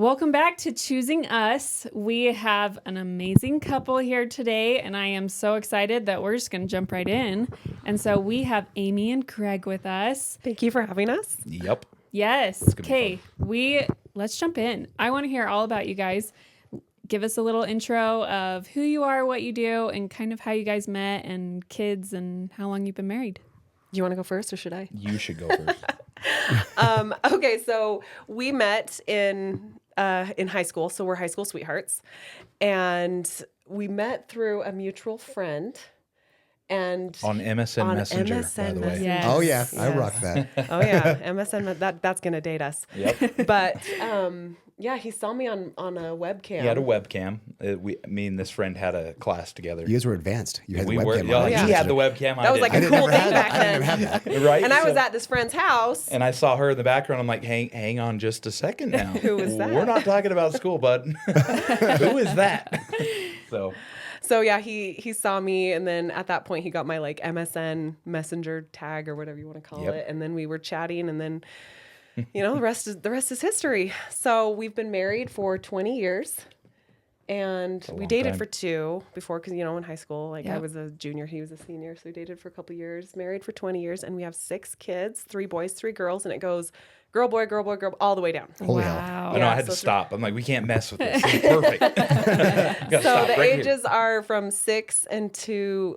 Welcome back to Choosing Us. We have an amazing couple here today, and I am so excited that we're just going to jump right in. And so we have Amy and Greg with us. Thank you for having us. Yep. Yes. Okay, let's jump in. I want to hear all about you guys. Give us a little intro of who you are, what you do, and kind of how you guys met and kids and how long you've been married. You want to go first or should I? You should go first. Okay, so we met in high school, so we're high school sweethearts, and we met through a mutual friend, and On MSN Messenger, by the way. Yes. Oh yeah, I Yes. rock that. oh yeah, MSN, that's gonna date us. Yep. But yeah, he saw me on a webcam. He had a webcam. Me and this friend had a class together. You guys were advanced. You had the we were. webcam. Yeah, on. yeah. He had the webcam. That was like a didn't. cool thing back I then. didn't have that. Right? And I was So- at this friend's house. And I saw her in the background. I'm like, hang on just a second now. Who was that? We're not talking about school, bud. Who is that? So yeah, he saw me, and then at that point he got my like MSN Messenger tag or whatever you want to call Yep. it, and then we were chatting, and then the rest is history. So we've been married for 20 years, and we long dated time. for 2 before, because in high school, like I Yep. was a junior, he was a senior, so we dated for a couple years, married for 20 years, and we have 6 kids, 3 boys, 3 girls, and it goes girl, boy, girl, boy, girl, all the way down. Holy hell. Wow. I know I had so to stop. I'm like, we can't mess with this. It's perfect. Gotta So stop the right here. ages are from 6 and till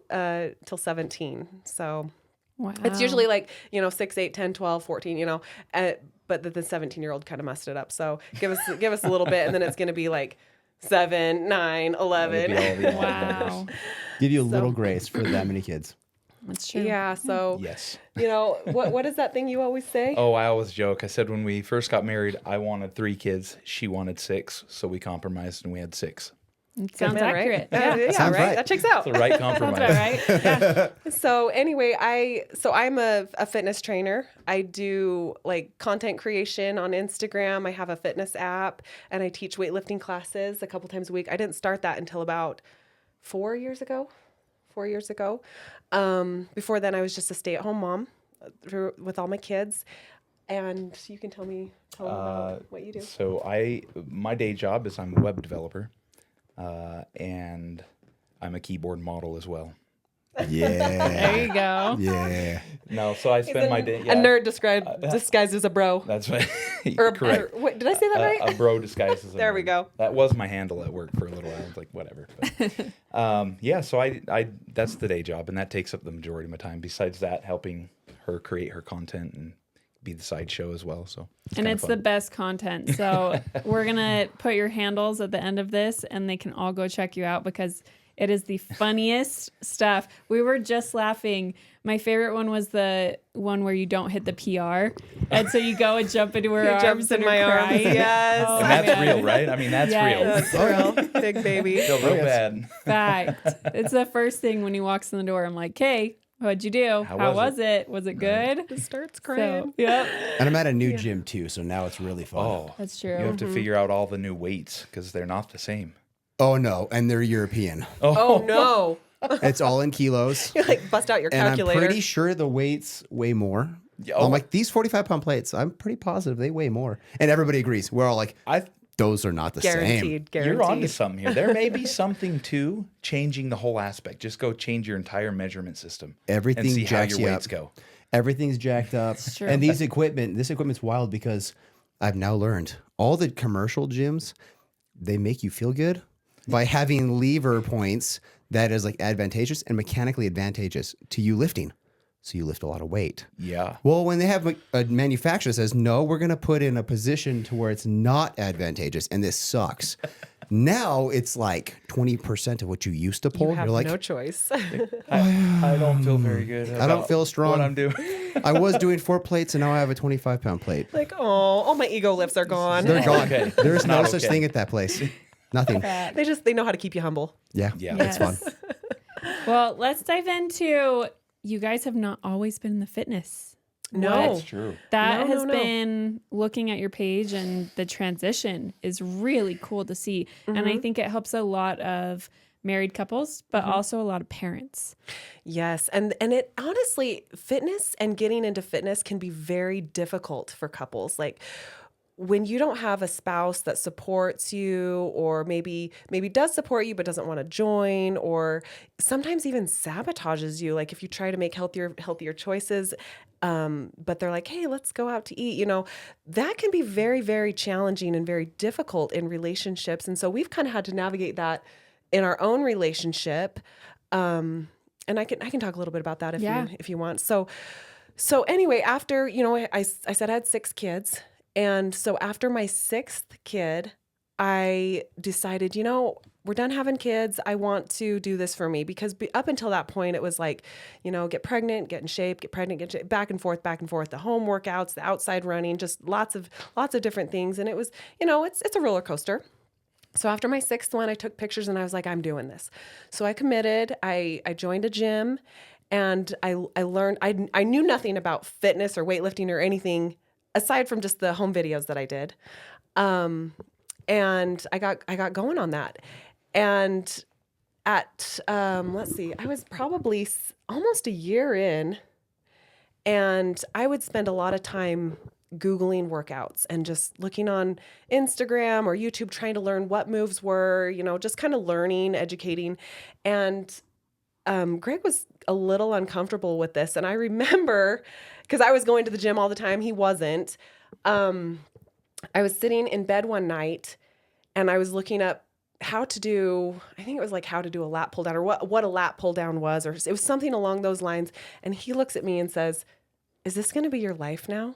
17. So Wow. it's usually like, 6, 8, 10, 12, 14, but the 17-year-old kind of messed it up. So give us a little bit, and then it's going to be like 7, 9, It'll 11. be all the Wow. Give you a little grace for that many kids. That's true. Yeah. So, Yes. what is that thing you always say? Oh, I always joke. I said when we first got married, I wanted 3 kids. She wanted 6. So we compromised and we had 6. It sounds Man, accurate. Right? Yeah. Sounds right. That checks out. It's the right Sounds compromise. about right. Yeah. So anyway, I'm a fitness trainer. I do like content creation on Instagram. I have a fitness app, and I teach weightlifting classes a couple times a week. I didn't start that until about 4 years ago. Before then, I was just a stay-at-home mom with all my kids. And you can tell me about what you do. So my day job is I'm a web developer, and I'm a keyboard model as well. There Yeah. you go. Yeah. No, so I spend my day. A nerd disguised as a bro. That's right. Or Correct. what, did I say that right? A bro disguised as a There we nerd. go. That was my handle at work for a little while. I was like, whatever. But, yeah, so I that's the day job, and that takes up the majority of my time. Besides that, helping her create her content and be the sideshow as well. So And it's the best content. So we're going to put your handles at the end of this, and they can all go check you out because it is the funniest stuff. We were just laughing. My favorite one was the one where you don't hit the PR. And so you go and jump into her He arms jumps in and my you're arms. crying. Yes. Oh, and that's man. real, right? I mean, that's Yes. real. That's real. Big baby. Feel real bad. Fact. It's the first thing when he walks in the door. I'm like, "Okay, what'd you do? How was it? Was it good?" It starts So, crying. yep. And I'm at a new gym too, so now it's really fun. Oh, That's true. you have to figure out all the new weights because they're not the same. Oh no, and they're European. Oh no. It's all in kilos. You like bust out your And I'm calculator. pretty sure the weights weigh more. Oh. I'm like, these 45-pound plates, I'm pretty positive they weigh more. And everybody agrees. We're all like, those are not the same. Guaranteed. You're onto something here. There may be something to changing the whole aspect. Just go change your entire measurement system. Everything and see how jacks your you weights up. go. Everything's jacked up. true. And this equipment's wild because I've now learned all the commercial gyms, they make you feel good by having lever points that is like advantageous and mechanically advantageous to you lifting. So you lift a lot of weight. Yeah. Well, when they have a manufacturer that says, no, we're going to put in a position to where it's not advantageous and this sucks. Now it's like 20% of what you used to pull. You have You're like, no choice. I don't feel very good. I don't feel strong. What I'm doing. I was doing 4 plates and now I have a 25-pound plate. Like, oh, all my ego lifts are gone. They're gone. Okay. There's no Not such okay. thing at that place. Nothing. They know how to keep you humble. Yeah. Yeah. It's fun. Well, let's dive into you guys have not always been in the fitness. No. That's true. That No, has no. been looking at your page, and the transition is really cool to see. And I think it helps a lot of married couples, but also a lot of parents. Yes. And it honestly, fitness and getting into fitness can be very difficult for couples. Like when you don't have a spouse that supports you, or maybe does support you but doesn't want to join, or sometimes even sabotages you, like if you try to make healthier choices, but they're like, hey, let's go out to eat, that can be very, very challenging and very difficult in relationships. And so we've kind of had to navigate that in our own relationship. And I can talk a little bit about that if you want. So anyway, after, I said I had 6 kids. And so after my 6th kid, I decided, we're done having kids. I want to do this for me, because up until that point, it was like, get pregnant, get in shape, get pregnant, get in shape, back and forth, the home workouts, the outside running, just lots of different things. And it was, it's a roller coaster. So after my 6th one, I took pictures and I was like, I'm doing this. So I committed. I joined a gym, and I learned, I knew nothing about fitness or weightlifting or anything aside from just the home videos that I did. And I got going on that. And at, let's see, I was probably almost a year in, and I would spend a lot of time Googling workouts and just looking on Instagram or YouTube, trying to learn what moves were, just kind of learning, educating. And Greg was a little uncomfortable with this. And I remember, because I was going to the gym all the time, he wasn't. I was sitting in bed one night and I was looking up how to do, I think it was like how to do a lat pull down, or what a lat pull down was, or it was something along those lines. And he looks at me and says, is this going to be your life now?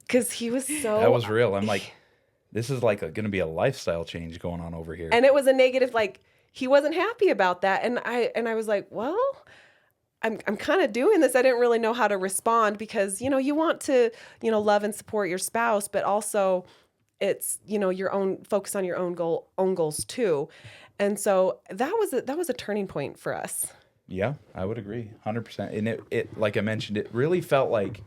Because he was so... That was real. I'm like, this is like going to be a lifestyle change going on over here. And it was a negative, like, he wasn't happy about that. And I was like, well, I'm kind of doing this. I didn't really know how to respond, because, you want to, love and support your spouse, but also it's, your own focus on your own goals too. And so that was a turning point for us. Yeah, I would agree 100%. And it, like I mentioned, it really felt like,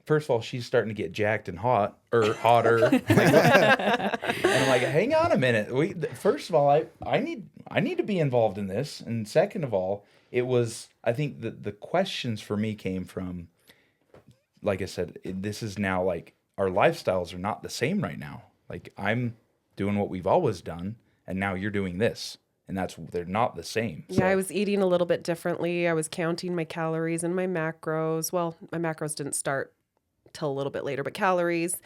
first of all, she's starting to get jacked and hotter. And I'm like, hang on a minute. First of all, I need to be involved in this. And second of all, it was, I think the questions for me came from, like I said, this is now like our lifestyles are not the same right now. Like I'm doing what we've always done, and now you're doing this. And they're not the same. Yeah, so. I was eating a little bit differently. I was counting my calories and my macros. Well, my macros didn't start till a little bit later, but calories,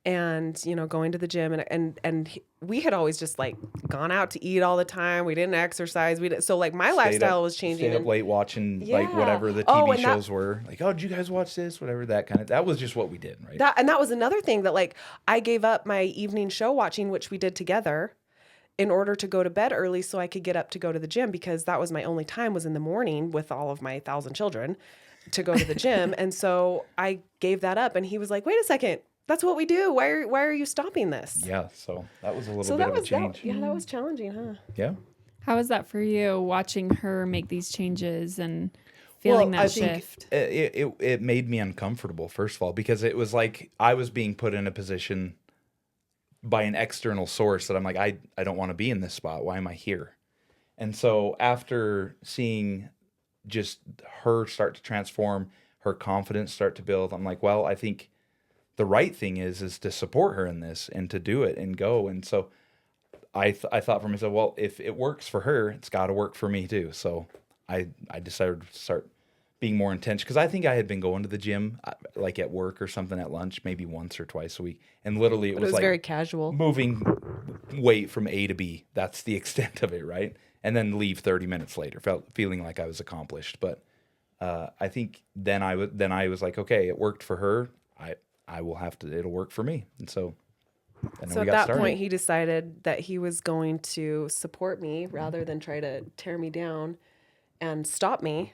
and going to the gym, and we had always just like gone out to eat all the time. We didn't exercise. So like my lifestyle was changing. Stayed up late watching like whatever the TV shows were. Like, oh, did you guys watch this? Whatever that was just what we did, right? That was another thing that like I gave up my evening show watching, which we did together, in order to go to bed early so I could get up to go to the gym, because that was my only time was in the morning with all of my 1,000 children to go to the gym. And so I gave that up, and he was like, wait a second, that's what we do. Why are you stopping this? Yeah. So that was a little bit of a change. That was challenging, huh? Yeah. How was that for you, watching her make these changes and feeling that shift? It made me uncomfortable, first of all, because it was like I was being put in a position by an external source that I'm like, I don't want to be in this spot. Why am I here? And so after seeing just her start to transform, her confidence start to build, I'm like, well, I think the right thing is to support her in this and to do it and go. And so I thought for myself, well, if it works for her, it's got to work for me too. So I decided to start being more intentional, because I think I had been going to the gym like at work or something at lunch, maybe once or twice a week. And literally it was like very casual, moving weight from A to B. That's the extent of it. Right. And then leave 30 minutes later, feeling like I was accomplished. But I think then I was like, okay, it worked for her. I will have to, it'll work for me. And so at that point, he decided that he was going to support me rather than try to tear me down and stop me.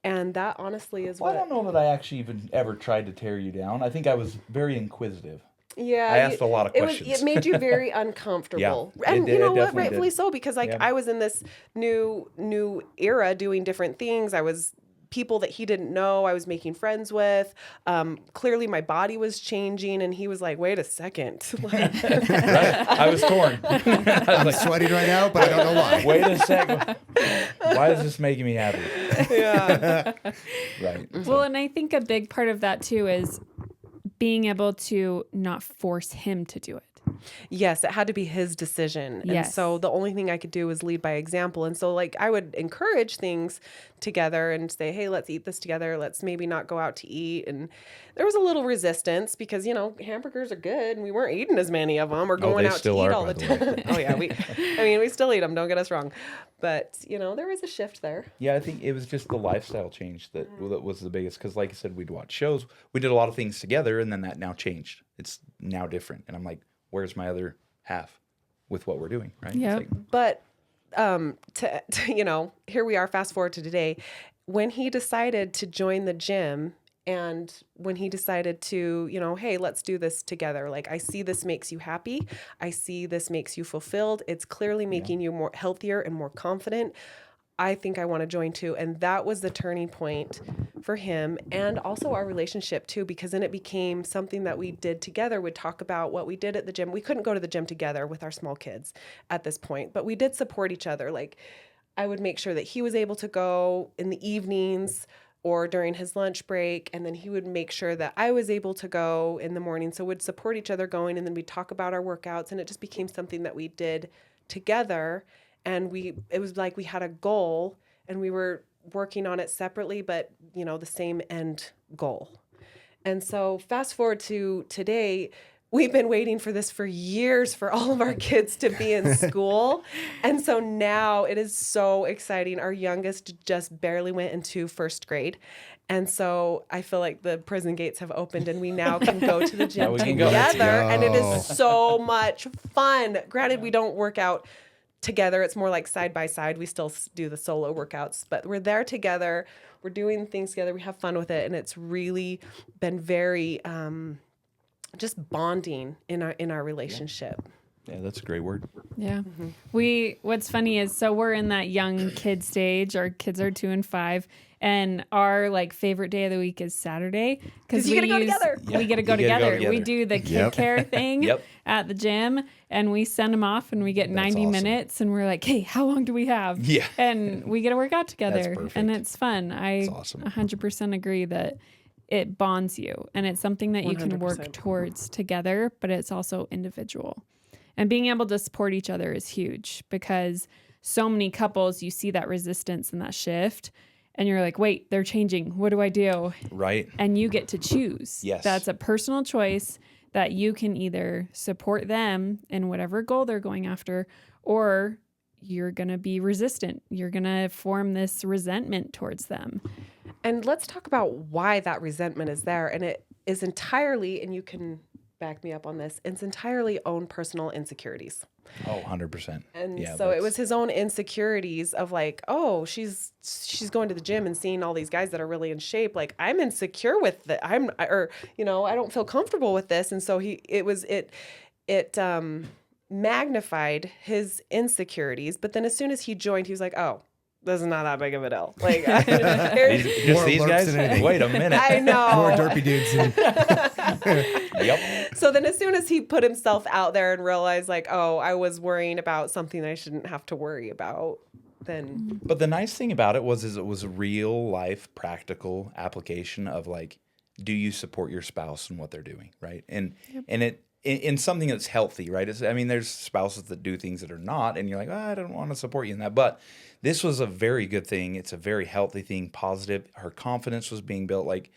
And that honestly is I don't know that I actually even ever tried to tear you down. I think I was very inquisitive. Yeah, I asked a lot of questions. It made you very uncomfortable. Yeah, and you know what, rightfully did. so, because I was in this new era doing different things. I was people that he didn't know I was making friends with. Clearly my body was changing, and he was like, wait a second. Right. I was torn. I'm sweating right now, but I don't know why. Wait a second. Why is this making me happy? Yeah. Right. Well, and I think a big part of that too is being able to not force him to do it. Yes, it had to be his decision. And Yes. so the only thing I could do was lead by example. And so like I would encourage things together and say, hey, let's eat this together. Let's maybe not go out to eat. And there was a little resistance because, you know, hamburgers are good and we weren't eating as many of them or going they out to still eat are, all by the the way. time. Oh yeah, we still eat them. Don't get us wrong. But, you know, there was a shift there. Yeah, I think it was just the lifestyle change that was the biggest. Because, like I said, we'd watch shows, we did a lot of things together, and then that now changed. It's now different, and I'm like, where's my other half with what we're doing, right? Yep. It's like, But to you know, here we are, fast forward to today, when he decided to join the gym and when he decided to, you know, hey, let's do this together. Like, I see this makes you happy. I see this makes you fulfilled. It's clearly making you more healthier and more confident. I think I want to join too. And that was the turning point for him and also our relationship too, because then it became something that we did together. We'd talk about what we did at the gym. We couldn't go to the gym together with our small kids at this point, but we did support each other. Like, I would make sure that he was able to go in the evenings or during his lunch break. And then he would make sure that I was able to go in the morning. So we'd support each other going, and then we'd talk about our workouts. And it just became something that we did together. And it was like we had a goal and we were working on it separately, but, you know, the same end goal. And so fast forward to today, we've been waiting for this for years for all of our kids to be in school. And so now it is so exciting. Our youngest just barely went into first grade. And so I feel like the prison gates have opened and we now can go to the gym we can go. together. Let's And it go. is so much fun. Granted, we don't work out together. It's more like side by side. We still do the solo workouts, but we're there together. We're doing things together. We have fun with it. And it's really been very, just bonding in our relationship. yeah, that's a great word. Yeah. What's funny is, so we're in that young kid stage. Our kids are 2 and 5. And our like favorite day of the week is Saturday. 'Cause you get to go together. We get to go You get to go together. We together. do the kid Yep. care thing Yep. at the gym, and we send them off and we get 90 awesome. minutes and we're like, hey, how long do we have? Yeah. And we get to work out together. perfect. And it's fun. I awesome. 100% agree that it bonds you, and it's something that you can work 100%. towards together, but it's also individual. And being able to support each other is huge, because so many couples, you see that resistance and that shift, and you're like, wait, they're changing. What do I do? Right. And you get to choose. Yes. That's a personal choice that you can either support them in whatever goal they're going after, or you're going to be resistant. You're going to form this resentment towards them. And let's talk about why that resentment is there. And it is entirely, and you can back me up on this, it's entirely own personal insecurities. Oh, 100%. And yeah, so it that's- was his own insecurities of like, oh, she's going to the gym and seeing all these guys that are really in shape. Like, I'm insecure with that. I don't feel comfortable with this. And so it magnified his insecurities. But then as soon as he joined, he was like, oh, this is not that big of a deal. Like, Just More these lurks guys? than anything. Wait a minute. I know. More derpy dudes. Yep. So then as soon as he put himself out there and realized like, oh, I was worrying about something I shouldn't have to worry about, then But the nice thing about it was it was a real life practical application of like, do you support your spouse in what they're doing, right? And it in something that's healthy, right? There's spouses that do things that are not, and you're like, I don't want to support you in that. But this was a very good thing. It's a very healthy thing, positive. Her confidence was being built. Like,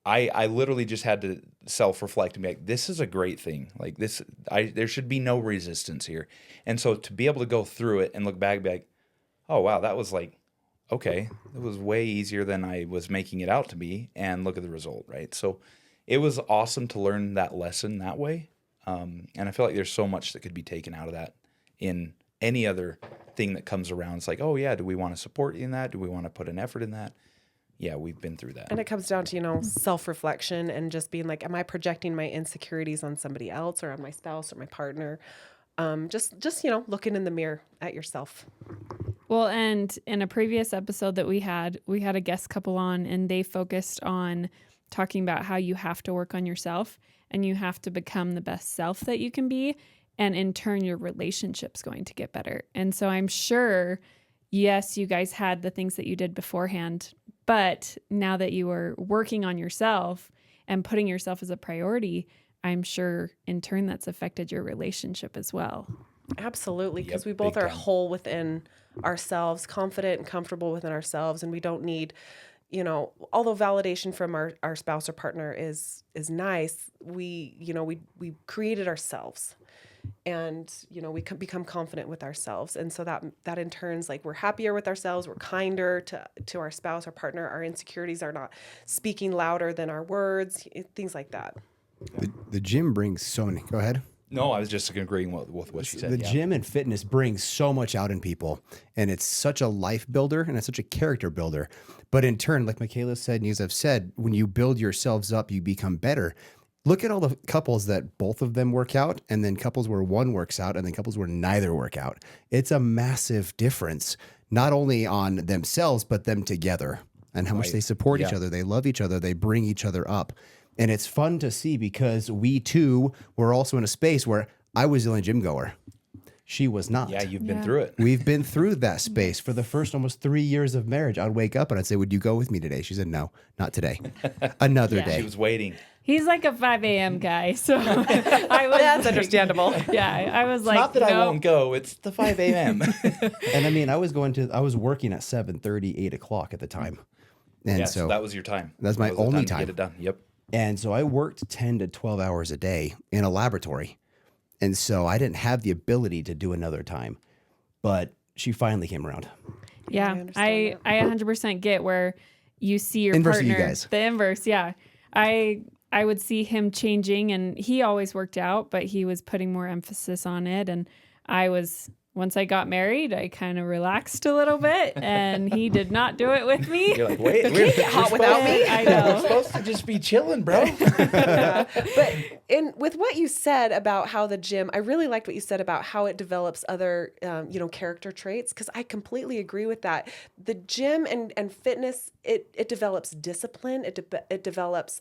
I literally just had to self-reflect and be like, this is a great thing. Like this, there should be no resistance here. And so to be able to go through it and look back and be like, oh, wow, that was like, okay, it was way easier than I was making it out to be. And look at the result, right? So it was awesome to learn that lesson that way. And I feel like there's so much that could be taken out of that in any other thing that comes around. It's like, oh, yeah, do we want to support you in that? Do we want to put an effort in that? Yeah, we've been through that. and it comes down to, self-reflection and just being like, am I projecting my insecurities on somebody else or on my spouse or my partner? Just looking in the mirror at yourself. Well, and in a previous episode that we had a guest couple on, and they focused on talking about how you have to work on yourself and you have to become the best self that you can be. And in turn, your relationship's going to get better. And so I'm sure, yes, you guys had the things that you did beforehand, but now that you are working on yourself and putting yourself as a priority, I'm sure in turn that's affected your relationship as well. Absolutely, because Yep, we both big are time. whole within ourselves, confident and comfortable within ourselves, and we don't need, although validation from our spouse or partner is nice, we created ourselves, and we can become confident with ourselves, and so that in turns, like, we're happier with ourselves, we're kinder to our spouse or partner, our insecurities are not speaking louder than our words, things like that. The gym brings so many. Go ahead. No, I was just agreeing with what she said. The yeah. gym and fitness brings so much out in people, and it's such a life builder and it's such a character builder. But in turn, like Michaela said, and you have said, when you build yourselves up, you become better. Look at all the couples that both of them work out, and then couples where one works out, and then couples where neither work out. It's a massive difference, not only on themselves, but them together, and how much Right. they support each Yeah. other. They love each other. They bring each other up. And it's fun to see because we too were also in a space where I was the only gym goer. She was not. Yeah, you've been Yeah. through it. We've been through that space for the first almost 3 years of marriage. I'd wake up and I'd say, "Would you go with me today?" She said, "No, not today. Another Yeah. day." She was waiting. He's like a 5 a.m. guy, so I was That's like- understandable. Yeah, I was like, Not that I no. won't go. It's the 5 a.m. And I mean, I was working at 7:30, 8 o'clock at the time. And Yes, so that was your time. That's my That was the only to time. get it done. Yep. And so I worked 10 to 12 hours a day in a laboratory. And so I didn't have the ability to do another time. But she finally came around. Yeah, I understand I that. 100% get where you see your Inverse of you partner. guys. The inverse, yeah. I would see him changing, and he always worked out, but he was putting more emphasis on it. And once I got married, I kind of relaxed a little bit, and he did not do it with me. You're like, wait, we're hot without me. I We're know. supposed to just be chilling, bro. But with what you said about how the gym, I really liked what you said about how it develops other, character traits, because I completely agree with that. The gym and fitness, it develops discipline, it develops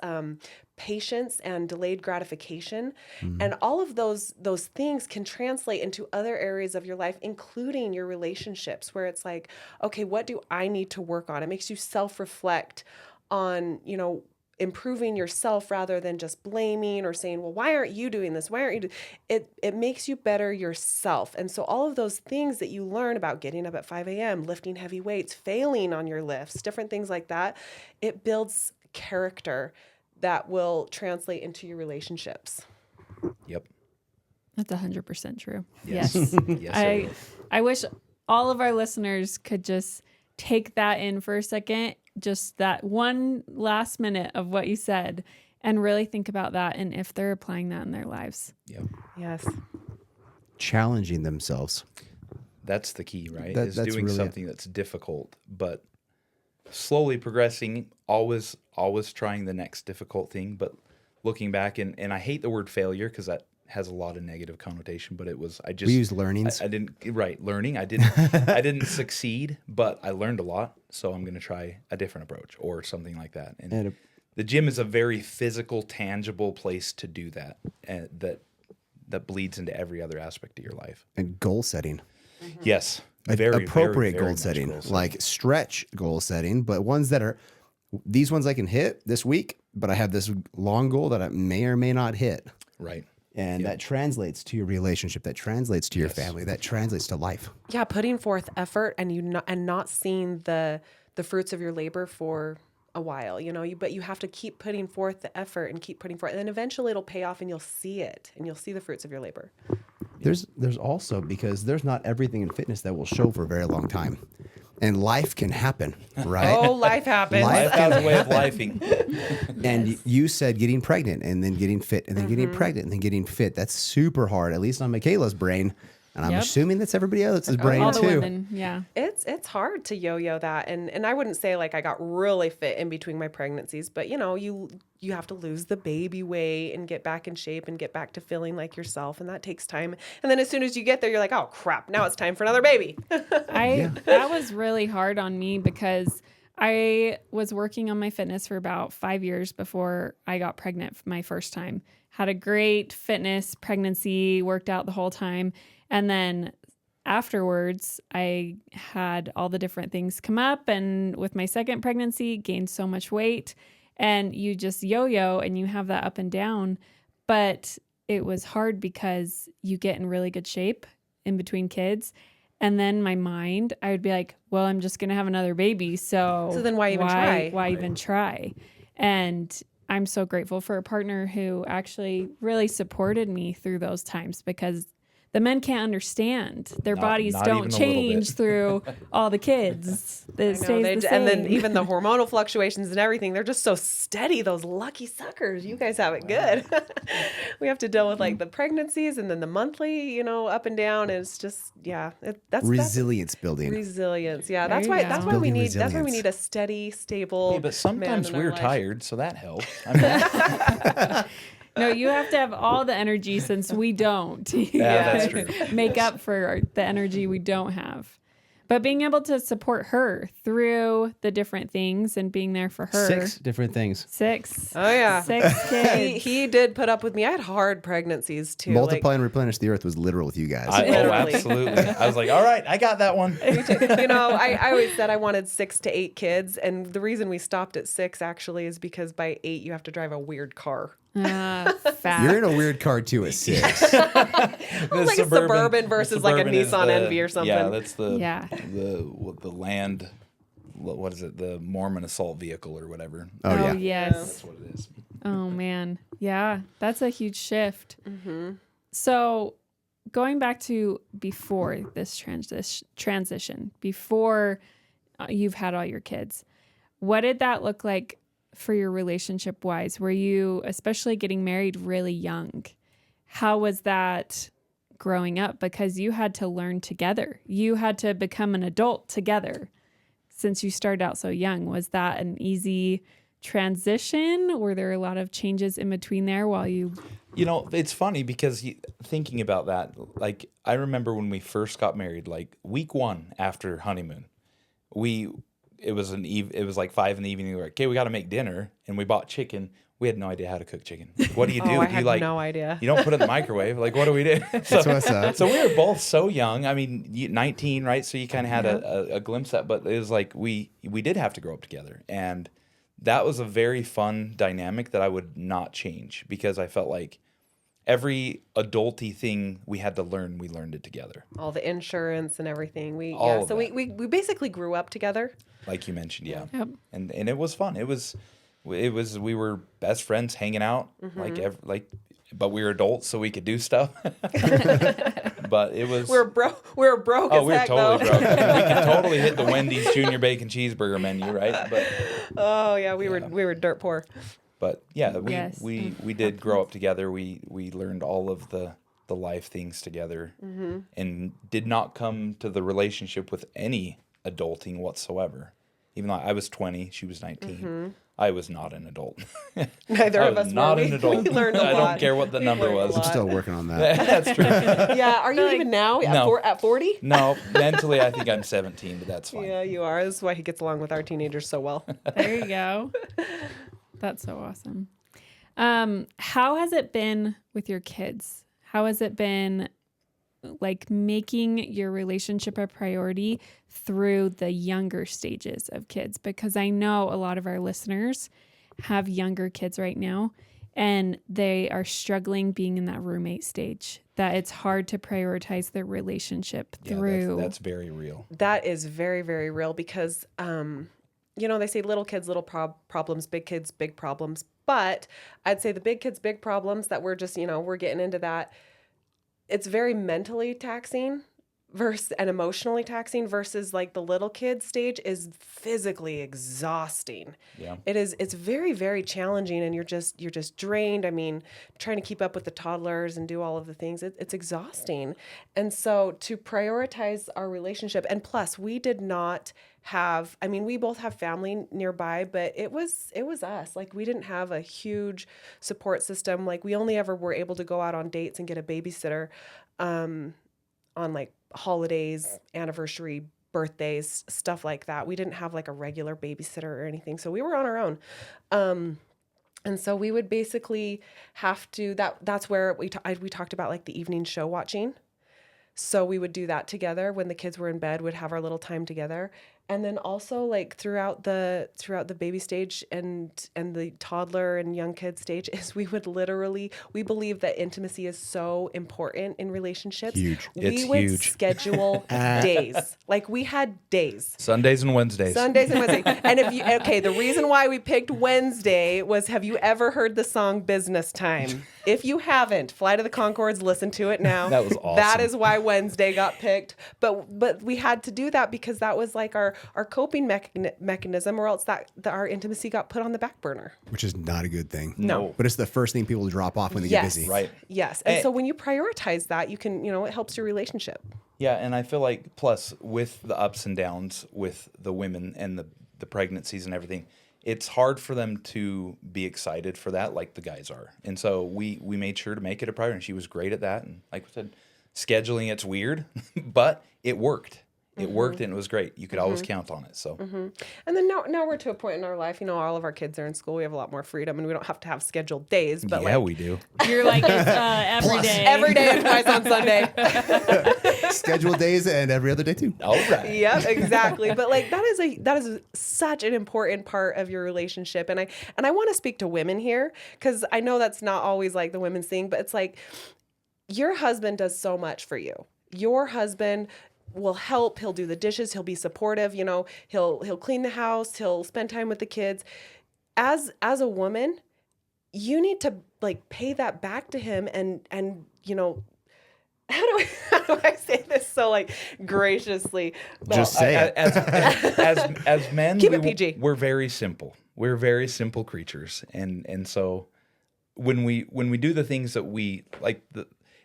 patience and delayed gratification, and all of those things can translate into other areas of your life, including your relationships, where it's like, okay, what do I need to work on? It makes you self-reflect on, improving yourself rather than just blaming or saying, well, why aren't you doing this? Why aren't you it makes you better yourself. And so all of those things that you learn about getting up at 5 a.m., lifting heavy weights, failing on your lifts, different things like that, it builds character that will translate into your relationships. Yep. That's 100% true. Yes. Yes. Yes, it will. I wish all of our listeners could just take that in for a second, just that one last minute of what you said, and really think about that and if they're applying that in their lives. Yep. Yes. Challenging themselves. That's the key, right? That's doing really it. something that's difficult, but slowly progressing, always trying the next difficult thing, but looking back, and I hate the word failure because that has a lot of negative connotation, but We use learnings. I didn't learning. I didn't succeed, but I learned a lot, so I'm going to try a different approach or something like that. And the gym is a very physical, tangible place to do that, and that bleeds into every other aspect of your life. And goal setting. Yes. Appropriate very goal much setting, goal setting. like stretch goal setting, but ones that are, these ones I can hit this week, but I have this long goal that I may or may not hit. Right. And that translates to your relationship, that translates to your Yes. family, that translates to life. Yeah, putting forth effort and not seeing the fruits of your labor for a while, but you have to keep putting forth the effort and keep putting forth, and then eventually it'll pay off and you'll see it and you'll see the fruits of your labor. There's also, because there's not everything in fitness that will show for a very long time. And life can happen, right? Oh, life happens. Life Life has a way of lifing. And you said getting pregnant and then getting fit and then getting Mm-hmm. pregnant and then getting fit. That's super hard, at least on Michaela's brain. And I'm Yep. assuming that's everybody else's brain All the too. women, yeah. It's hard to yo-yo that, and I wouldn't say like I got really fit in between my pregnancies, but you have to lose the baby weight and get back in shape and get back to feeling like yourself, and that takes time. And then as soon as you get there, you're like, oh crap, now it's time for another baby. That was really hard on me because I was working on my fitness for about 5 years before I got pregnant my first time. Had a great fitness pregnancy, worked out the whole time. And then afterwards, I had all the different things come up. And with my second pregnancy, gained so much weight. and you just yo-yo and you have that up and down. But it was hard because you get in really good shape in between kids. And then my mind, I would be like, well, I'm just going to have another baby. So then why even try? Why even try? And I'm so grateful for a partner who actually really supported me through those times, because the men can't understand. Their bodies not don't even a little change bit. through all the kids. It I know, stays the same. and then even the hormonal fluctuations and everything, they're just so steady. Those lucky suckers. You guys have it good. We have to deal with like the pregnancies and then the monthly, up and down. And it's just, that's Resilience building. resilience. Yeah, There that's you why go. that's why we Building need that's why we resilience. need a steady, stable. Hey, but sometimes man in our we're life. tired, so that helps. I mean, No, you have to have all the energy, since we don't. Yeah, that's true. Make up for the energy we don't have. But being able to support her through the different things and being there for her. 6 different things. Six. Oh yeah. 6 kids. He did put up with me. I had hard pregnancies too. Multiply and replenish the earth was literal with you guys. Literally. absolutely. I was like, all right, I got that one. I always said I wanted 6 to 8 kids, and the reason we stopped at 6 actually is because by 8 you have to drive a weird car. Fat. You're in a weird car too at 6. Like a Suburban versus like a is Nissan Envy or something. Yeah, that's the Yeah. the land. What is it? The Mormon assault vehicle or whatever. Oh, yeah. Yes. That's what it is. Oh man. Yeah, that's a huge shift. So going back to before this transition, before you've had all your kids, what did that look like for your relationship wise? Were you, especially getting married really young, how was that growing up? Because you had to learn together. You had to become an adult together since you started out so young. Was that an easy transition? Were there a lot of changes in between there while you... It's funny because thinking about that, like I remember when we first got married, like week 1 after honeymoon, it was like 5 in the evening. We were like, okay, we got to make dinner, and we bought chicken. We had no idea how to cook chicken. What do you do? I Do had you like no idea. You don't put it in the microwave. Like, what do we do? That's what's up. So we were both so young. I mean, 19, right? So you kind of had a glimpse at, but it was like we did have to grow up together, and that was a very fun dynamic that I would not change, because I felt like every adulty thing we had to learn, we learned it together. All the insurance and everything. All of So that. we basically grew up together. Like you mentioned, yeah. Yep. And it was fun. It was we were best friends hanging out, but we were adults, so we could do stuff. But it was We were broke oh, as we were heck totally though. broke. We could totally hit the Wendy's junior bacon cheeseburger menu, right? Oh yeah, we were dirt poor. But yeah, Yes. we did grow up together. We learned all of the life things together, and did not come to the relationship with any adulting whatsoever. Even though I was 20, she was 19. I was not an adult. Neither I of was us not were. an adult. We learned a I lot. don't care what the number learned a was. lot. I'm still working on that. That's true. Yeah, are you even now No. at 40? No, mentally I think I'm 17, but that's fine. Yeah, you are. This is why he gets along with our teenagers so well. There you go. That's so awesome. How has it been with your kids? How has it been like making your relationship a priority through the younger stages of kids? Because I know a lot of our listeners have younger kids right now, and they are struggling being in that roommate stage, that it's hard to prioritize their relationship Yeah, through. that's very real. That is very, very real because, they say little kids, little problems, big kids, big problems. But I'd say the big kids, big problems that we're just, we're getting into that. It's very mentally taxing and emotionally taxing versus like the little kid stage is physically exhausting. Yeah. It's very, very challenging, and you're just drained. I mean, trying to keep up with the toddlers and do all of the things, it's exhausting. And so to prioritize our relationship, and plus we did not have, we both have family nearby, but it was us. Like, we didn't have a huge support system. Like, we only ever were able to go out on dates and get a babysitter on like holidays, anniversary, birthdays, stuff like that. We didn't have like a regular babysitter or anything. So we were on our own. And so we would basically have to, that's where we talked about like the evening show watching. So we would do that together when the kids were in bed, we'd have our little time together. And then also like throughout the baby stage and the toddler and young kid stage is we believe that intimacy is so important in relationships. Huge. We It's would huge. schedule days. Like we had days. Sundays and Wednesdays. Sundays and Wednesdays. And the reason why we picked Wednesday was, have you ever heard the song Business Time? If you haven't, Flight of the Conchords, listen to it now. That was awesome. That is why Wednesday got picked. But we had to do that because that was like our coping mechanism, or else that our intimacy got put on the back burner. Which is not a good thing. No. But it's the first thing people drop off when they get busy. Right. Yes. And so when you prioritize that, you can, it helps your relationship. Yeah, and I feel like plus with the ups and downs with the women and the pregnancies and everything, it's hard for them to be excited for that like the guys are. And so we made sure to make it a priority, and she was great at that. And like we said, scheduling, it's weird, but it worked. It worked, and it was great. You could always count on it. So, And then now we're to a point in our life, all of our kids are in school. We have a lot more freedom, and we don't have to have scheduled days. But yeah, we do. You're like, it's every day. every day and twice on Sunday. Scheduled days and every other day too. All right. Yep, exactly. But like that is such an important part of your relationship. And I want to speak to women here, because I know that's not always like the women's thing, but it's like your husband does so much for you. Your husband will help. He'll do the dishes. He'll be supportive. He'll clean the house. He'll spend time with the kids. As a woman, you need to like pay that back to him. And how do I say this so like graciously? Just say it. As men, Keep it PG. We're very simple. We're very simple creatures, and so when we do the things that we like,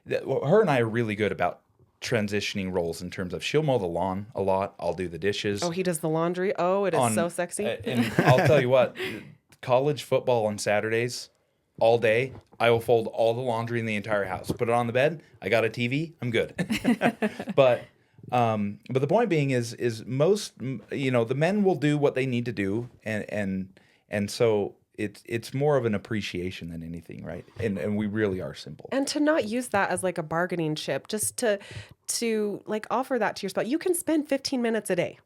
her and I are really good about transitioning roles in terms of she'll mow the lawn a lot. I'll do the dishes. Oh, he does the laundry. Oh, it is so sexy. And I'll tell you what, college football on Saturdays, all day, I will fold all the laundry in the entire house, put it on the bed. I got a TV. I'm good. But the point being is most, the men will do what they need to do. And so it's more of an appreciation than anything, right? And we really are simple. And to not use that as like a bargaining chip, just to like offer that to your spouse. You can spend 15 minutes a day.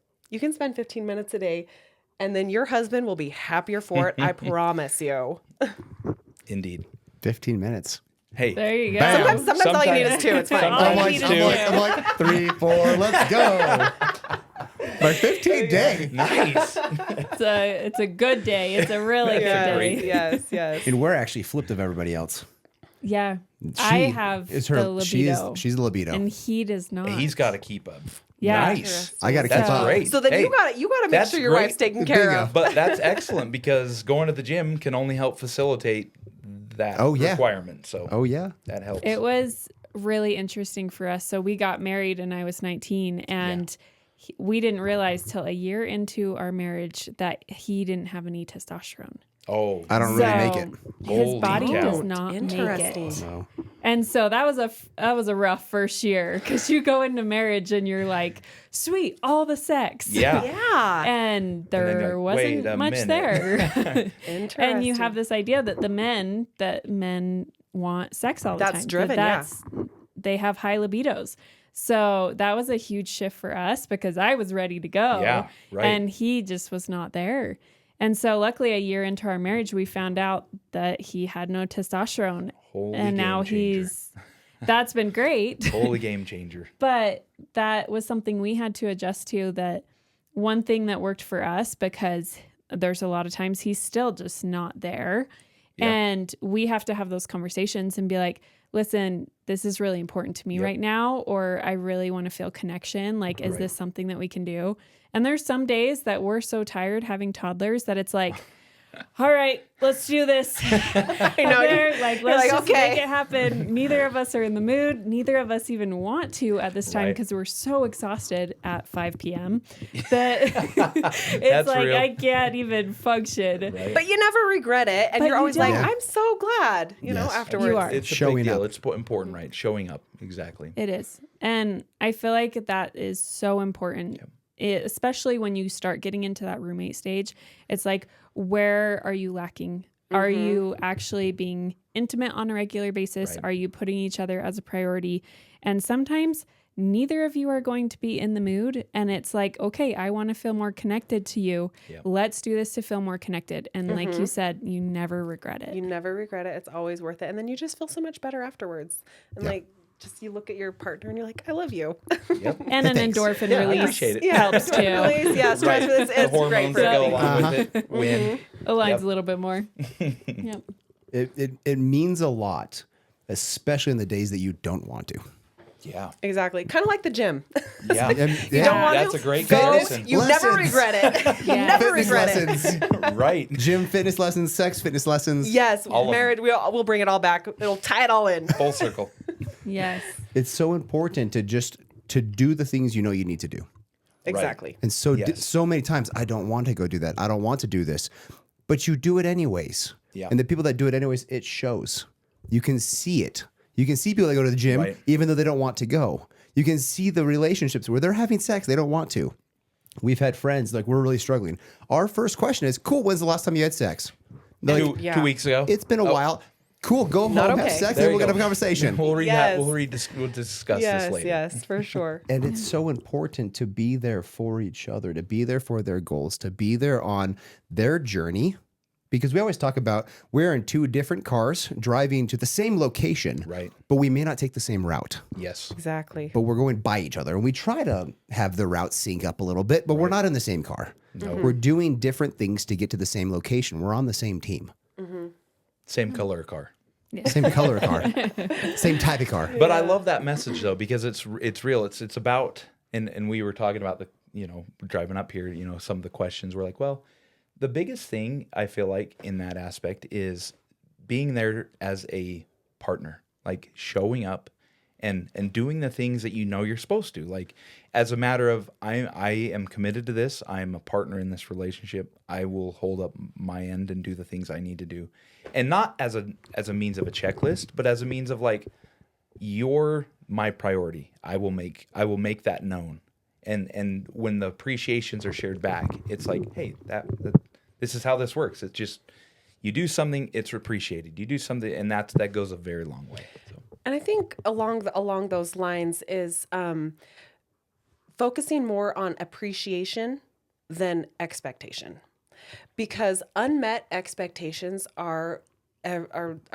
And then your husband will be happier for it. I promise you. Indeed. 15 minutes. Hey. There you go. Bam. Sometimes all you need is 2. It's fine. All Sometimes you need two. is I'm like 3, 4, let's go. My 15th day. Nice. It's a good day. It's a really good day. Yes. And we're actually flipped of everybody else. Yeah. I have the libido. She's the libido. And he does not. He's got to keep up. Yeah. Nice. I got to keep That's up. great. So then Hey, you gotta make that's sure your great. wife's taken care Bingo. of. But that's excellent, because going to the gym can only help facilitate that requirement. So Oh, yeah. that helps. It was really interesting for us. So we got married and I was 19, and we didn't realize till a year into our marriage that he didn't have any testosterone. Oh, I don't really make it. His Holy body cow. does not make Interesting. it. No. And so that was a rough first year, because you go into marriage and you're like, sweet, all the sex. yeah. Yeah. And there then you're like, "Wait wasn't a much minute." there. Interesting. And you have this idea that men want sex all the time. That's driven, They have high libidos. So that was a huge shift for us, because I was ready to go. Yeah, right. And he just was not there. And so luckily a year into our marriage, we found out that he had no testosterone. Holy and now game changer. that's been great. Holy game changer. But that was something we had to adjust to. That one thing that worked for us, because there's a lot of times he's still just not there. Yep. And we have to have those conversations and be like, listen, this is really important to me right now, or I really want to feel connection. Like, is this something that we can do? And there's some days that we're so tired having toddlers that it's like, all right, let's do this. I know. Let's just make it happen. Neither of us are in the mood. Neither of us even want to at this time, because we're so exhausted at 5 p.m. that it's like real. I can't even function. Right. But you never regret it, and But you're you always like, don't. I'm so glad, afterwards. You are. It's a Showing big deal. up. It's important, right? Showing up. Exactly. It is. And I feel like that is so important, especially when you start getting into that roommate stage. It's like, where are you lacking? Are you actually being intimate on a regular basis? Right. Are you putting each other as a priority? And sometimes neither of you are going to be in the mood. And it's like, okay, I want to feel more connected to you. Yep. Let's do this to feel more connected. And like you said, you never regret it. You never regret it. It's always worth it. And then you just feel so much better afterwards. And like, just you look at your partner and you're like, I love you. Yep. And an Thanks. endorphin Yeah, I release appreciate it. helps too. Release, yeah, stress Right. release. The It's great hormones for that go everything. along with it win. Aligns Yep. a little bit more. Yep. It means a lot, especially in the days that you don't want to. Yeah. Exactly. Kind of like the gym. Yeah. And- You don't want That's to. a great Go, comparison. you never Lessons. regret it. You Yeah. never Fitness regret it. lessons, Right. gym fitness lessons, sex fitness lessons. Yes, All of married. We'll bring it all back. It'll tie it all in. Full circle. Yes. It's so important to just to do the things you know you need to do. Exactly. And so Yes. so many times I don't want to go do that. I don't want to do this. But you do it anyways. Yeah. And the people that do it anyways, it shows. You can see it. You can see people that go to the gym Right. even though they don't want to go. You can see the relationships where they're having sex, they don't want to. We've had friends like we're really struggling. Our first question is, "Cool, when's the last time you had sex?" They're like, Yeah. 2 weeks ago. "It's been a while." Cool, go Not home, have okay. sex, There and you we're gonna go. have a conversation. We'll Yes. we'll discuss Yes, this later. yes, for sure. And it's so important to be there for each other, to be there for their goals, to be there on their journey. Because we always talk about we're in two different cars driving to the same location, Right. but we may not take the same route, Yes. Exactly. but we're going by each other. And we try to have the route sync up a little bit, but we're not in the same car. We're doing different things to get to the same location. We're on the same team, Same color car. same color car, same type of car. But I love that message though because it's real. It's about and we were talking about the driving up here. Some of the questions were like, well, the biggest thing I feel like in that aspect is being there as a partner, like showing up and doing the things that you're supposed to. Like as a matter of I am committed to this. I'm a partner in this relationship. I will hold up my end and do the things I need to do, and not as a means of a checklist, but as a means of like you're my priority. I will make that known. And when the appreciations are shared back, it's like, hey, this is how this works. It's just you do something, it's appreciated. You do something, and that goes a very long way. So. And I think along those lines is focusing more on appreciation than expectation, because unmet expectations are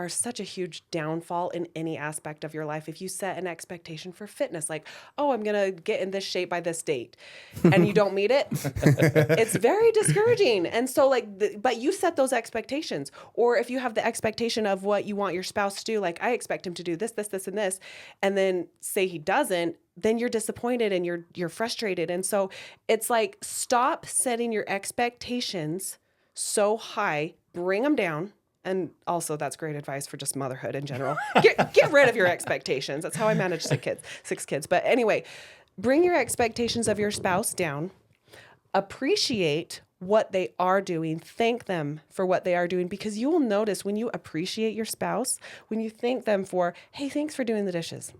such a huge downfall in any aspect of your life. If you set an expectation for fitness, like, oh, I'm going to get in this shape by this date, and you don't meet it, it's very discouraging. And so but you set those expectations. Or if you have the expectation of what you want your spouse to do, like I expect him to do this, this, this, and this, and then say he doesn't, then you're disappointed and you're frustrated. And so it's like, stop setting your expectations so high, bring them down. And also, that's great advice for just motherhood in general. Get rid of your expectations. That's how I manage 6 kids. But anyway, bring your expectations of your spouse down. Appreciate what they are doing. Thank them for what they are doing, because you will notice when you appreciate your spouse, when you thank them for, hey, thanks for doing the dishes.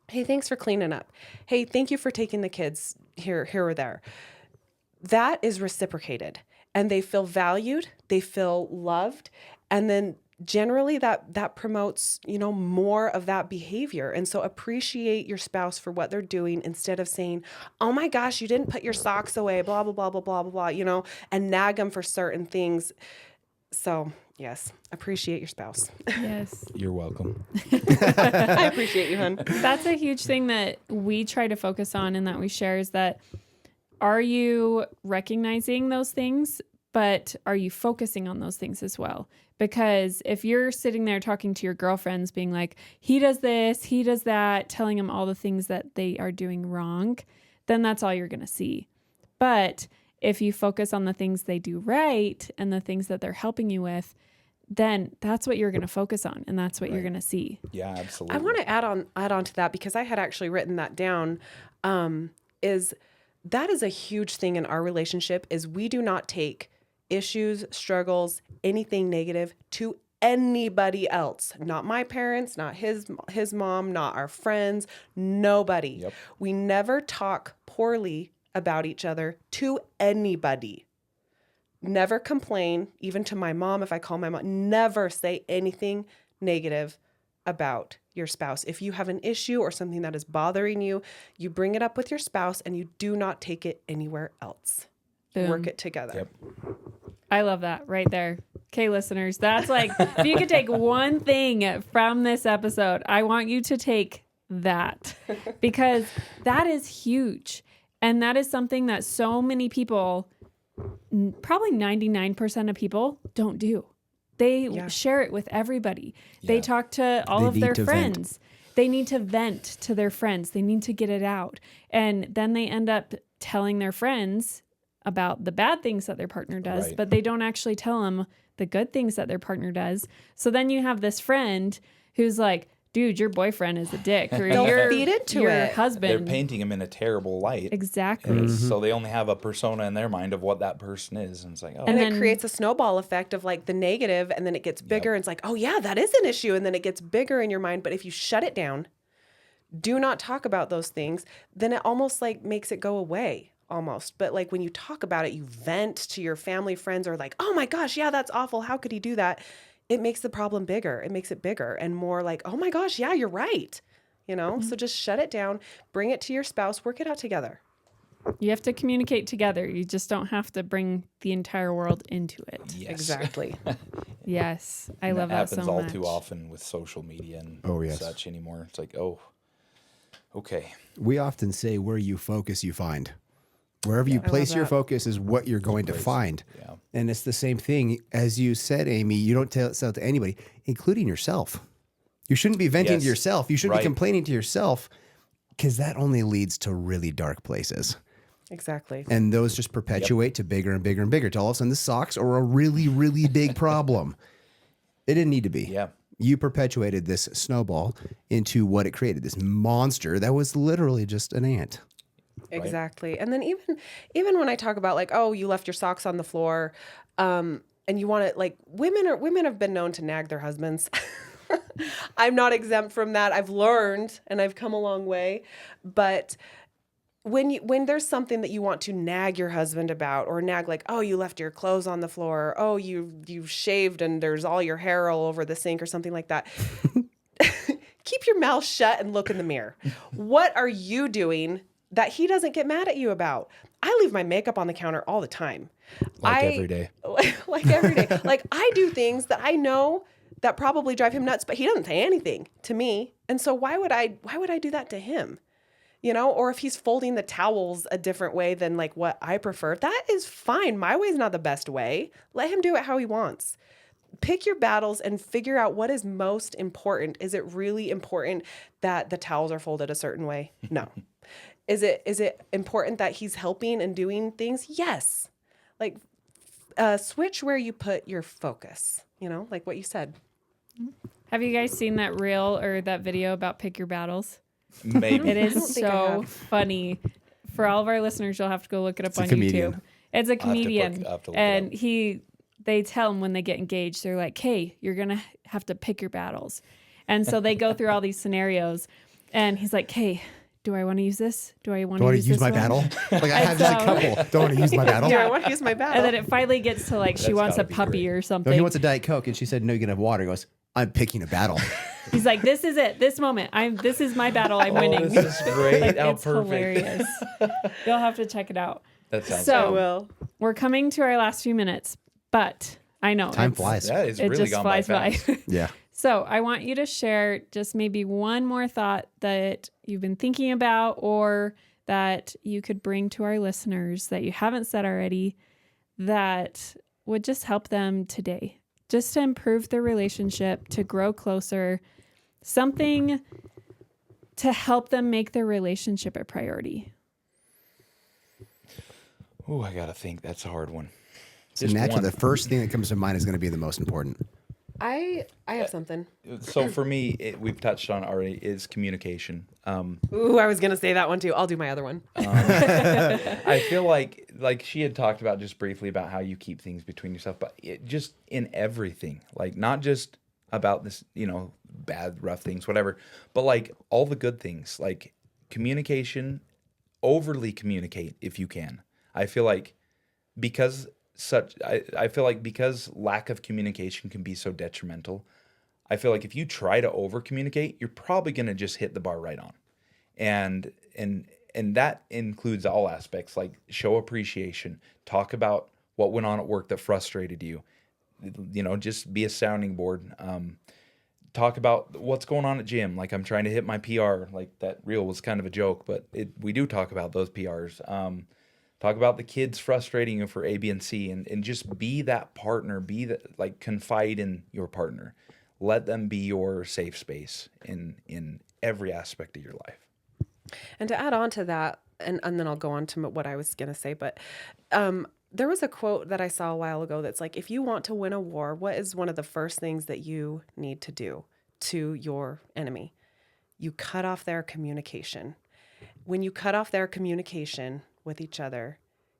Hey, thanks for cleaning up. Hey, thank you for taking the kids here or there. That is reciprocated, and they feel valued. They feel loved. And then generally that promotes, more of that behavior. And so appreciate your spouse for what they're doing instead of saying, oh my gosh, you didn't put your socks away, blah, blah, blah, blah, blah, blah, blah, and nag them for certain things. So yes, appreciate your spouse. Yes. You're welcome. I appreciate you, hon. That's a huge thing that we try to focus on and that we share is that, are you recognizing those things, but are you focusing on those things as well? Because if you're sitting there talking to your girlfriends being like, he does this, he does that, telling them all the things that they are doing wrong, then that's all you're going to see. But if you focus on the things they do right and the things that they're helping you with, then that's what you're going to focus on, and that's what you're going to see. Yeah, absolutely. I want to add on to that, because I had actually written that down, is that is a huge thing in our relationship, is we do not take issues, struggles, anything negative to anybody else. Not my parents, not his mom, not our friends, nobody. Yep. We never talk poorly about each other to anybody. Never complain, even to my mom. If I call my mom, never say anything negative about your spouse. If you have an issue or something that is bothering you, you bring it up with your spouse and you do not take it anywhere else. Boom. Work it together. Yep. I love that right there. Okay, listeners, that's like, if you could take one thing from this episode, I want you to take that, because that is huge. And that is something that so many people, probably 99% of people, don't do. They share it with everybody. They talk to all of their friends. They need to vent to their friends. They need to get it out. And then they end up telling their friends about the bad things that their partner does, Right. but they don't actually tell them the good things that their partner does. So then you have this friend who's like, dude, your boyfriend is a dick, or They'll feed into your it. husband. They're painting him in a terrible light. Exactly. And so they only have a persona in their mind of what that person is. And it's like, oh, And then- it creates a snowball effect of like the negative, and then it gets bigger. And it's like, oh yeah, that is an issue. And then it gets bigger in your mind. But if you shut it down, do not talk about those things, then it almost like makes it go away almost. But like when you talk about it, you vent to your family, friends, or like, oh my gosh, yeah, that's awful. How could he do that? It makes the problem bigger. It makes it bigger and more like, oh my gosh, yeah, you're right. You know, so just shut it down, bring it to your spouse, work it out together. You have to communicate together. You just don't have to bring the entire world into it. yes. Exactly. Yes. I And love that so happens all much. too often with social media and Oh, yes. such anymore. It's like, oh, okay. We often say where you focus, you find. Wherever you place your that. focus is what you're going to find. Yeah. And it's the same thing. As you said, Amy, you don't tell it to anybody, including yourself. You shouldn't be venting Yes. to yourself. You shouldn't Right. be complaining to yourself, because that only leads to really dark places. Exactly. And those just perpetuate to bigger and bigger and bigger. Till all of a sudden the socks are a really, really big problem. It didn't need to be. Yeah. You perpetuated this snowball into what it created, this monster that was literally just an ant. Exactly. And then even when I talk about like, oh, you left your socks on the floor, and you want to like women have been known to nag their husbands. I'm not exempt from that. I've learned and I've come a long way. But when there's something that you want to nag your husband about, or nag like, oh, you left your clothes on the floor, or, oh, you shaved and there's all your hair all over the sink or something like that. Keep your mouth shut and look in the mirror. What are you doing that he doesn't get mad at you about? I leave my makeup on the counter all the time. Every day. Like every day. Like I do things that I know that probably drive him nuts, but he doesn't say anything to me. And so why would I do that to him? You know, or if he's folding the towels a different way than like what I prefer, that is fine. My way is not the best way. Let him do it how he wants. Pick your battles and figure out what is most important. Is it really important that the towels are folded a certain way? No. Is it important that he's helping and doing things? Yes. Like switch where you put your focus, you know, like what you said. Have you guys seen that reel or that video about pick your battles? Maybe. It don't is think I so have. funny. For all of our listeners, you'll have to go look it up on a comedian. YouTube. It's a comedian. I'll have to look it And up. they tell him when they get engaged, they're like, hey, you're going to have to pick your battles. And so they go through all these scenarios. And he's like, hey, do I want to use this? Do I want Do I to want to use this my one? battle? Like I have just a so- couple. Don't want to use my battle. Yeah, I want to use my battle. And then it finally gets to like, she That's wants a gotta be puppy great. or No, something. he wants a Diet Coke, and she said, "No, you can have water." He goes, "I'm picking a battle." He's like, this is it. This moment. This is my battle. I'm winning. This is great. Like, How it's perfect. hilarious. You'll have to check it out. That sounds So- I will. We're coming to our last few minutes, but I know Time it's- flies. Yeah, it's It really just gone flies by. fast. Yeah. So I want you to share just maybe one more thought that you've been thinking about, or that you could bring to our listeners that you haven't said already, that would just help them today, just to improve their relationship, to grow closer, something to help them make their relationship a priority. Ooh, I gotta think. That's a hard one. So Just naturally, one. the first thing that comes to mind is going to be the most important. I have something. So for me, we've touched on already, is communication. Ooh, I was gonna say that one too. I'll do my other one. I feel like she had talked about just briefly about how you keep things between yourself, but just in everything, like not just about this, bad, rough things, whatever, but like all the good things, like communication, overly communicate if you can. I feel like because lack of communication can be so detrimental, I feel like if you try to over communicate, you're probably going to just hit the bar right on. And that includes all aspects, like show appreciation, talk about what went on at work that frustrated you, just be a sounding board. Talk about what's going on at gym. Like I'm trying to hit my PR, like that reel was kind of a joke, but we do talk about those PRs. Talk about the kids frustrating you for A, B, and C, and just be that partner, confide in your partner. Let them be your safe space in every aspect of your life. And to add on to that, and then I'll go on to what I was going to say, but there was a quote that I saw a while ago that's like, if you want to win a war, what is one of the first things that you need to do to your enemy? You cut off their communication. When you cut off their communication with each other,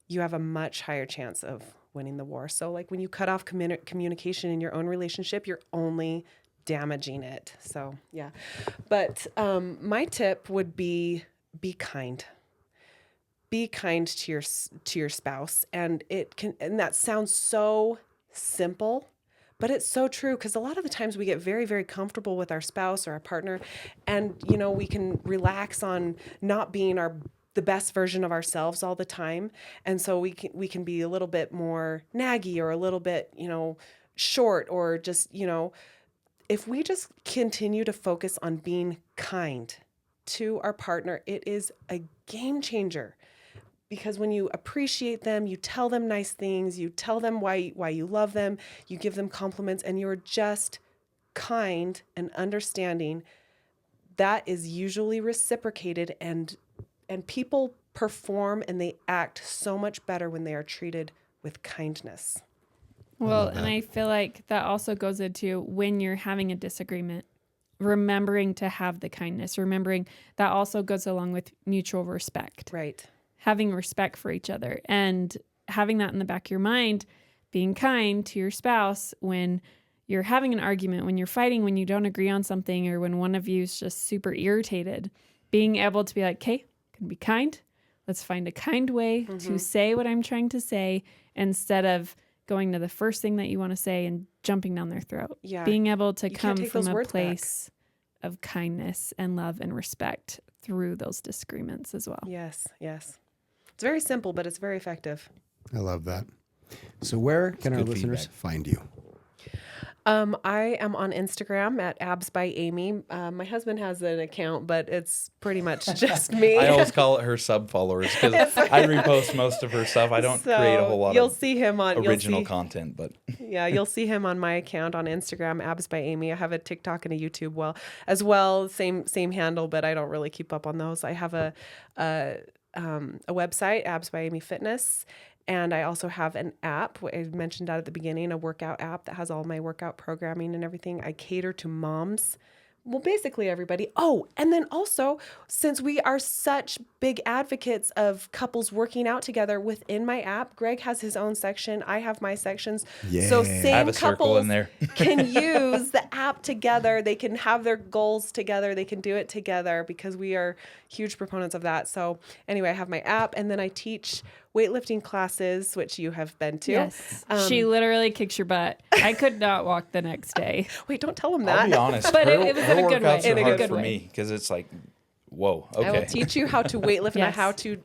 you have a much higher chance of winning the war. So like when you cut off communication in your own relationship, you're only damaging it. So yeah. But my tip would be kind. Be kind to your spouse, and that sounds so simple, but it's so true, because a lot of the times we get very, very comfortable with our spouse or our partner, and we can relax on not being the best version of ourselves all the time, and so we can be a little bit more naggy or a little bit short, or just if we just continue to focus on being kind to our partner, it is a game changer. Because when you appreciate them, you tell them nice things, you tell them why you love them, you give them compliments, and you're just kind and understanding, that is usually reciprocated, and people perform and they act so much better when they are treated with kindness. Well, and I feel like that also goes into when you're having a disagreement, remembering to have the kindness, remembering that also goes along with mutual respect. Right. Having respect for each other and having that in the back of your mind, being kind to your spouse when you're having an argument, when you're fighting, when you don't agree on something, or when one of you is just super irritated, being able to be like, okay, can be kind. Let's find a kind way to say what I'm trying to say, instead of going to the first thing that you want to say and jumping down their throat. Yeah. Being able to You come can't take from those a words place of kindness and love and respect through those disagreements as well. Yes. It's very simple, but it's very effective. I love that. So where can our good listeners feedback. find you? I am on Instagram at Abs by Amy. My husband has an account, but it's pretty much just me. I always call it her sub-followers because I repost most of her stuff. I don't So create a whole lot you'll of see him on original content, but Yeah, you'll see him on my account on Instagram, Abs by Amy. I have a TikTok and a YouTube as well, same handle, but I don't really keep up on those. I have a website, Abs by Amy Fitness, and I also have an app. I mentioned that at the beginning, a workout app that has all my workout programming and everything. I cater to moms. Well, basically everybody. Oh, and then also, since we are such big advocates of couples working out together within my app, Greg has his own section. I have my sections. Yeah. So I same have a circle couples in there. can use the app together. They can have their goals together. They can do it together, because we are huge proponents of that. So anyway, I have my app, and then I teach weightlifting classes, which you have been to. Yes. She literally kicks your butt. I could not walk the next day. Wait, don't tell him I'll that. be honest. But her, it was her in a good way. workouts In are a hard good for way. me because it's like, whoa, okay. I will teach you how to weightlist Yes.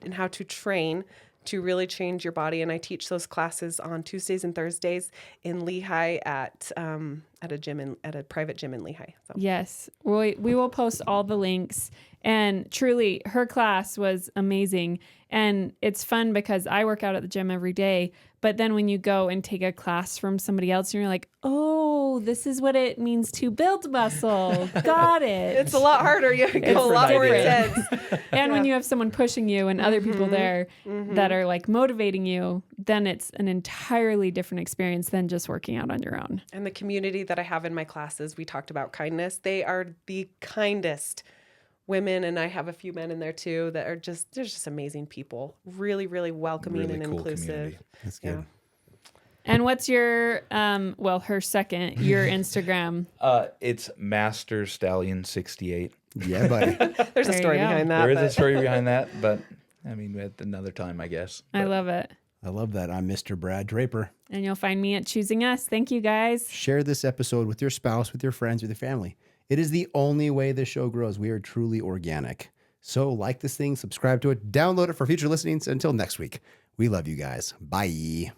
and how to train to really change your body. And I teach those classes on Tuesdays and Thursdays in Lehigh at a private gym in Lehigh. So. Yes. We will post all the links. And truly, her class was amazing. And it's fun because I work out at the gym every day. But then when you go and take a class from somebody else, and you're like, oh, this is what it means to build muscle. Got it. It's a lot harder. You go a lot more idea. intense. And when you have someone pushing you and other people there that are like motivating you, then it's an entirely different experience than just working out on your own. And the community that I have in my classes, we talked about kindness. They are the kindest women, and I have a few men in there too that are they're just amazing people. Really, really welcoming Really and cool inclusive. community. That's good. And what's your, her second, your Instagram? It's Master Stallion 68. Yeah, buddy. There's a There story you go. behind that. There is a but- story behind that, but I mean, at another time, I guess. I But love it. I love that. I'm Mr. Brad Draper. And you'll find me at Choosing Us. Thank you, guys. Share this episode with your spouse, with your friends, with your family. It is the only way this show grows. We are truly organic. So like this thing, subscribe to it, download it for future listenings. Until next week, we love you guys. Bye.